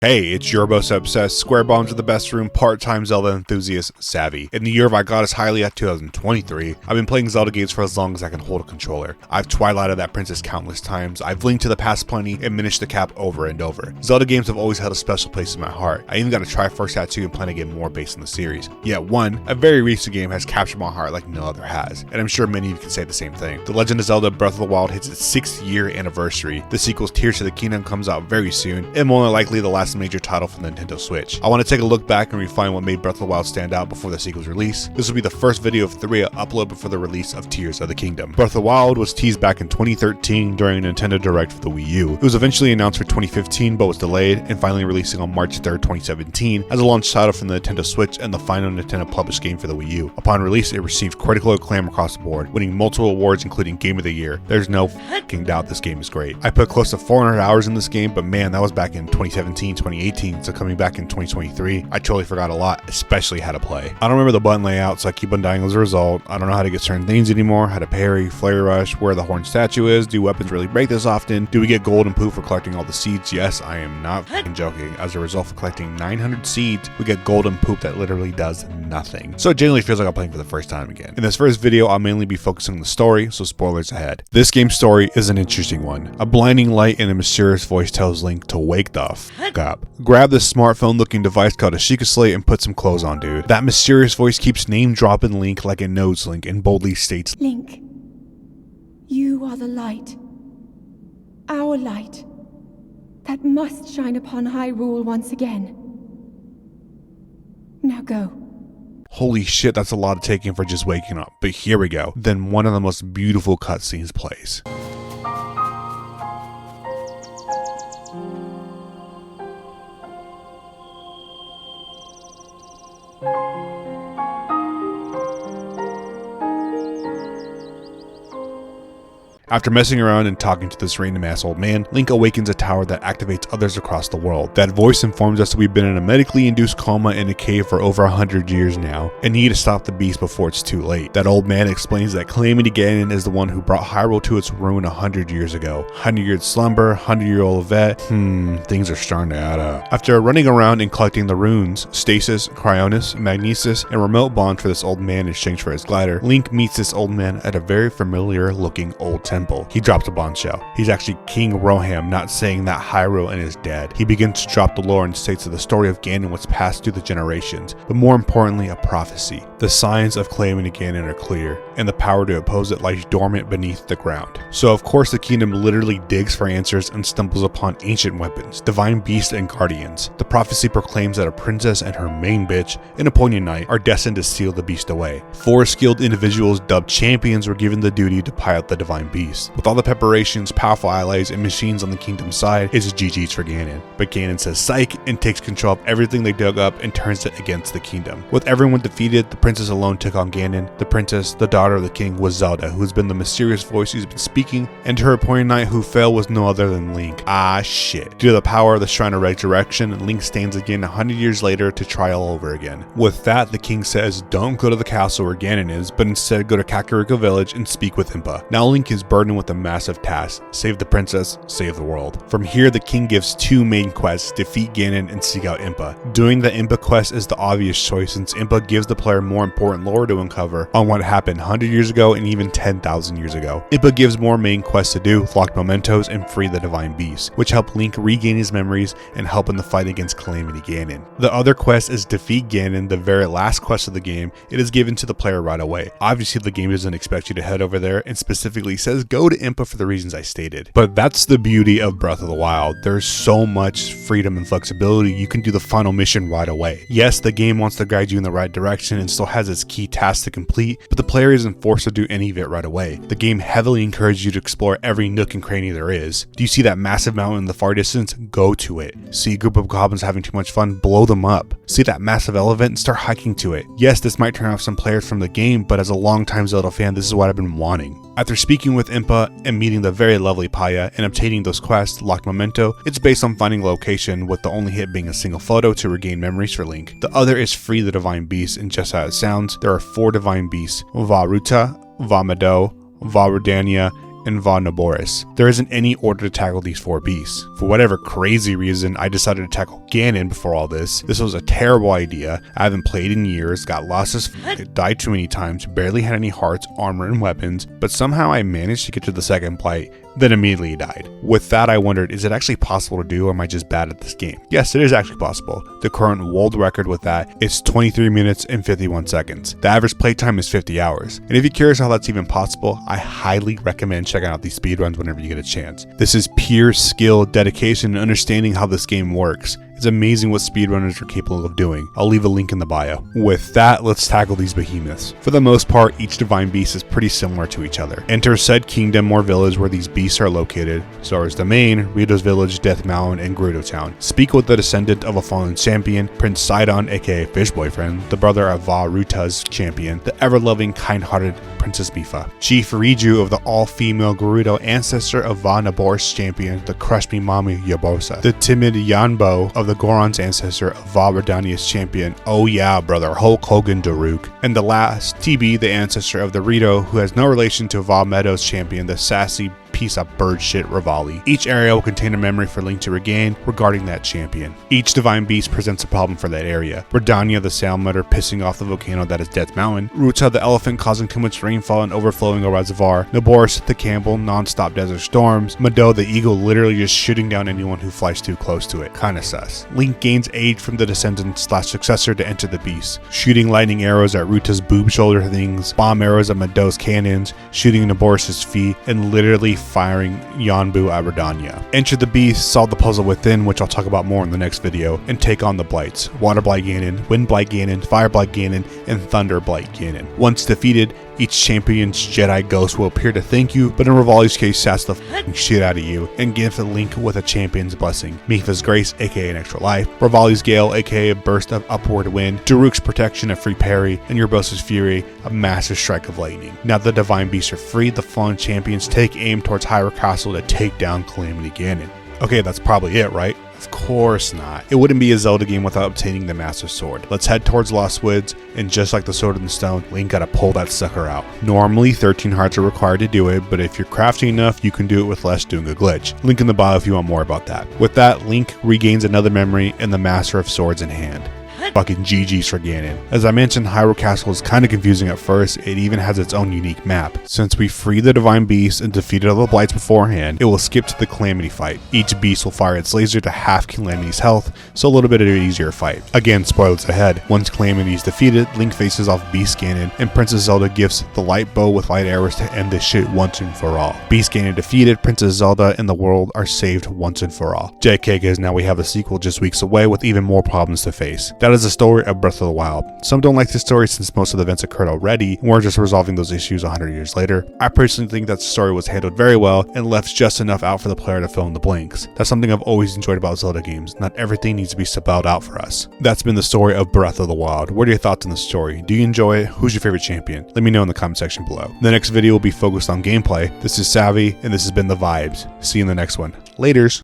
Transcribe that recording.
Hey, it's your most obsessed Square Bombs in the Best Room part-time Zelda enthusiast, Savi. In the year of I got as highly at 2023, I've been playing Zelda games for as long as I can hold a controller. I've twilighted that princess countless times, I've linked to the past plenty, and finished the cap over and over. Zelda games have always held a special place in my heart. I even got a Triforce tattoo and plan to get more based on the series. Yet one, a very recent game has captured my heart like no other has, and I'm sure many of you can say the same thing. The Legend of Zelda Breath of the Wild hits its 6th year anniversary. The sequel's Tears of the Kingdom comes out very soon, and more than likely the last major title from the Nintendo Switch. I want to take a look back and refine what made Breath of the Wild stand out before the sequel's release. This will be the first video of 3 uploaded before the release of Tears of the Kingdom. Breath of the Wild was teased back in 2013 during a Nintendo Direct for the Wii U. It was eventually announced for 2015 but was delayed and finally releasing on March 3rd, 2017 as a launch title from the Nintendo Switch and the final Nintendo published game for the Wii U. Upon release, it received critical acclaim across the board, winning multiple awards including Game of the Year. There's no f***ing doubt this game is great. I put close to 400 hours in this game, but man, that was back in 2017, 2018, so coming back in 2023, I totally forgot a lot, especially how to play. I don't remember the button layout, so I keep on dying as a result. I don't know how to get certain things anymore, how to parry, flare rush, where the horn statue is, do weapons really break this often, do we get golden poop for collecting all the seeds? Yes, I am not f***ing joking. As a result of collecting 900 seeds, we get golden poop that literally does nothing. So it genuinely feels like I'm playing for the first time again. In this first video, I'll mainly be focusing on the story, so spoilers ahead. This game's story is an interesting one. A blinding light and a mysterious voice tells Link to wake the f*** up. Grab this smartphone looking device called a Sheikah Slate and put some clothes on, dude. That mysterious voice keeps name dropping Link like it knows Link and boldly states, Link, you are the light. Our light. That must shine upon Hyrule once again. Now go. Holy shit, that's a lot of taking for just waking up. But here we go. Then one of the most beautiful cutscenes plays. After messing around and talking to this random ass old man, Link awakens a tower that activates others across the world. That voice informs us that we've been in a medically induced coma in a cave for over 100 years now, and need to stop the beast before it's too late. That old man explains that Calamity Ganon is the one who brought Hyrule to its ruin 100 years ago. 100-year slumber, 100-year-old vet, things are starting to add up. After running around and collecting the runes, Stasis, Cryonis, Magnesis, and Remote Bond for this old man in exchange for his glider, Link meets this old man at a very familiar looking old temple. He drops a bombshell. He's actually King Roham, not saying that Hyrule and is dead. He begins to drop the lore and states that the story of Ganon was passed through the generations, but more importantly, a prophecy. The signs of Calamity Ganon are clear, and the power to oppose it lies dormant beneath the ground. So of course the kingdom literally digs for answers and stumbles upon ancient weapons, divine beasts and guardians. The prophecy proclaims that a princess and her main bitch, an Eponian knight, are destined to steal the beast away. 4 skilled individuals dubbed champions were given the duty to pilot the divine beast. With all the preparations, powerful allies, and machines on the kingdom's side, it's GG's for Ganon. But Ganon says psych and takes control of everything they dug up and turns it against the kingdom. With everyone defeated, the princess alone took on Ganon. The princess, the daughter of the king, was Zelda, who's been the mysterious voice who's been speaking, and her Eponian knight who fell was no other than Link. Ah shit. Due to the power of the Shrine of Resurrection, Link stands again 100 years later to try all over again. With that, the king says don't go to the castle where Ganon is, but instead go to Kakariko Village and speak with Impa. Now Link is burdened with a massive task: save the princess, save the world. From here, the king gives 2 main quests: defeat Ganon and seek out Impa. Doing the Impa quest is the obvious choice since Impa gives the player more important lore to uncover on what happened 100 years ago and even 10,000 years ago. Impa gives more main quests to do, lock mementos, and free the divine beast, which help Link regain his memories and help in the fight against Calamity Ganon. The other quest is defeat Ganon, the very last quest of the game. It is given to the player right away. Obviously the game doesn't expect you to head over there and specifically says go to Impa for the reasons I stated. But that's the beauty of Breath of the Wild. There's so much freedom and flexibility. You can do the final mission right away. Yes, the game wants to guide you in the right direction and still has its key tasks to complete, but the player isn't forced to do any of it right away. The game heavily encourages you to explore every nook and cranny there is. Do you see that massive mountain in the far distance? Go to it. See a group of goblins having too much fun? Blow them up. See that massive elephant? Start hiking to it. Yes, this might turn off some players from the game, but as a longtime Zelda fan, this is what I've been wanting. After speaking with Impa and meeting the very lovely Paya and obtaining those quests, Lock Memento, it's based on finding a location with the only hit being a single photo to regain memories for Link. The other is free the divine beast, and just how it sounds, there are 4 divine beasts: Varuta, Vamado, Varudania, and Va Naboris. There isn't any order to tackle these 4 beasts. For whatever crazy reason, I decided to tackle Ganon before all this. This was a terrible idea. I haven't played in years, got lost as f***, died too many times, barely had any hearts, armor, and weapons, but somehow I managed to get to the second blight, then immediately died. With that, I wondered, is it actually possible to do, or am I just bad at this game? Yes, it is actually possible. The current world record with that is 23 minutes and 51 seconds. The average playtime is 50 hours. And if you're curious how that's even possible, I highly recommend checking out these speedruns whenever you get a chance. This is pure skill, dedication, and understanding how this game works. It's amazing what speedrunners are capable of doing. I'll leave a link in the bio. With that, let's tackle these behemoths. For the most part, each divine beast is pretty similar to each other. Enter said kingdom or village where these beasts are located. Zora's Domain, Rito's Village, Death Mountain, and Gerudo Town. Speak with the descendant of a fallen champion, Prince Sidon aka Fish Boyfriend, the brother of Va Ruta's champion, the ever-loving, kind-hearted Princess Mifa. Chief Riju of the all-female Gerudo, ancestor of Va Naboris champion, the Crush Me Mami Yabosa. The timid Yanbo of the Goron's ancestor of Va Redania's champion, oh yeah brother, Hulk Hogan Daruk. And the last, TB, the ancestor of the Rito, who has no relation to Va Meadows champion, the sassy piece of bird shit Rivali. Each area will contain a memory for Link to regain regarding that champion. Each divine beast presents a problem for that area. Redania, the salamander pissing off the volcano that is Death Mountain. Ruta, the elephant causing too much rainfall and overflowing a reservoir. Naboris, the Campbell, non-stop desert storms. Mado, the eagle literally just shooting down anyone who flies too close to it. Kinda sus. Link gains aid from the descendant / successor to enter the beast, shooting lightning arrows at Ruta's boob shoulder things, bomb arrows at Mado's cannons, shooting Naboris' feet, and literally firing Yanbu at Redania. Enter the beast, solve the puzzle within, which I'll talk about more in the next video, and take on the blights. Water Blight Ganon, Wind Blight Ganon, Fire Blight Ganon, and Thunder Blight Ganon. Once defeated, each champion's Jedi ghost will appear to thank you, but in Rivali's case, sass the f***ing shit out of you and gives the Link with a champion's blessing. Mifa's Grace, aka an extra life, Rivali's Gale, aka a burst of upward wind, Daruk's protection, a free parry, and Urbosa's Fury, a massive strike of lightning. Now the divine beasts are free, the fallen champions take aim towards Hyrule Castle to take down Calamity Ganon. Okay, that's probably it, right? Of course not. It wouldn't be a Zelda game without obtaining the Master Sword. Let's head towards Lost Woods, and just like the Sword in the Stone, Link gotta pull that sucker out. Normally, 13 hearts are required to do it, but if you're crafty enough, you can do it with less doing a glitch. Link in the bio if you want more about that. With that, Link regains another memory and the Master of Swords in hand. Fucking GG's for Ganon. As I mentioned, Hyrule Castle is kinda confusing at first. It even has its own unique map. Since we freed the divine beast and defeated all the blights beforehand, it will skip to the Calamity fight. Each beast will fire its laser to half Calamity's health, so a little bit of an easier fight. Again, spoilers ahead. Once Calamity is defeated, Link faces off Beast Ganon, and Princess Zelda gifts the light bow with light arrows to end this shit once and for all. Beast Ganon defeated, Princess Zelda and the world are saved once and for all. JK, guys, now we have a sequel just weeks away with even more problems to face. That is the story of Breath of the Wild. Some don't like this story since most of the events occurred already, and we're just resolving those issues 100 years later. I personally think that the story was handled very well and left just enough out for the player to fill in the blanks. That's something I've always enjoyed about Zelda games. Not everything needs to be spelled out for us. That's been the story of Breath of the Wild. What are your thoughts on the story? Do you enjoy it? Who's your favorite champion? Let me know in the comment section below. The next video will be focused on gameplay. This is Savi, and this has been The Vibes. See you in the next one. Laters.